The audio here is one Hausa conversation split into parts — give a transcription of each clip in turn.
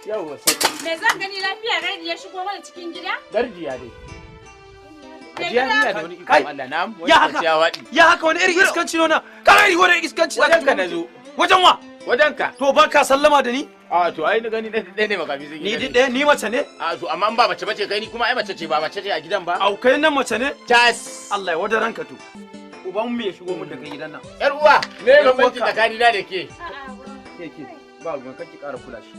Yawwa sai. Me zan gani lafiya gardi ya shigo mana cikin gida? Gardiya dai. Ajiya ni da wani ikon Allah na mu. Ya haka. Ya haka wani irin iskanci nona. Kana iri wani iskanci Wajen ka nazo. Wajen wa? Wajen ka. To ba ka sallama da ni? A to ai na gani ɗaya ne makafi sai Ni ɗaya ni mace ne? A to amma in ba mace bace kai ni kuma ai mace ce ba mace ce a gidan ba. Au kai nan mace ne? Tas. Allah ya wada ranka to. Uban mu ya shigo mu daga gidan nan. Yar uwa, me bambanci tsakani na da ke? Ke ba ruwan kake ƙara kula shi.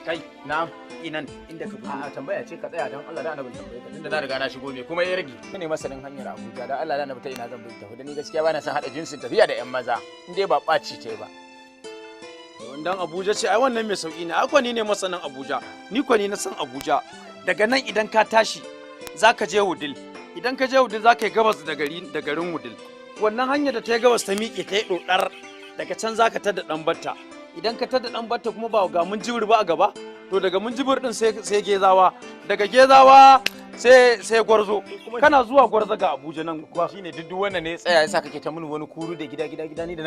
Kai Na'am. inan inda ka fito. A'a tambaya ce ka tsaya dan Allah da annabi tambaye ka tunda na riga na shigo ne kuma ya rage. Ne masanin hanyar Abuja da Allah da annabi ta ina zan bi tafi da ni gaskiya bana son hada jinsin tafiya da ƴan maza. In dai ba ɓaci ce ba. Dan Abuja ce ai wannan mai sauki ne. Akwa ni ne masanin Abuja. Ni ko ni na san Abuja. Daga nan idan ka tashi zaka je Wudil. Idan ka je Wudil zaka yi gabas da garin Wudil. Wannan hanyar da ta yi gabas ta miƙe ta yi dodar daga can zaka tada dan batta. Idan ka tada dan batta kuma ba ga mun jibir ba a gaba to daga mun jibir din sai gezawa daga gezawa sai gwarzo kana zuwa gwarzo ga Abuja nan kuwa shine duk wannan ne tsaya yasa kake ta mun wani kuru da gida ni da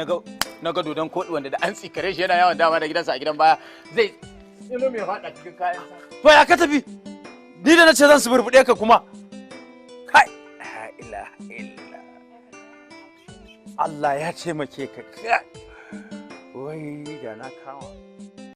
naga dodon kodi wanda da an tsikare shi yana yawan dama da gidansa a gidan baya zai tsilo mai fada cikin kayan sa to ya ka tafi ni da nace zan su burbude ka kuma kai la ilaha illa Allah ya taimake ka wai da na kama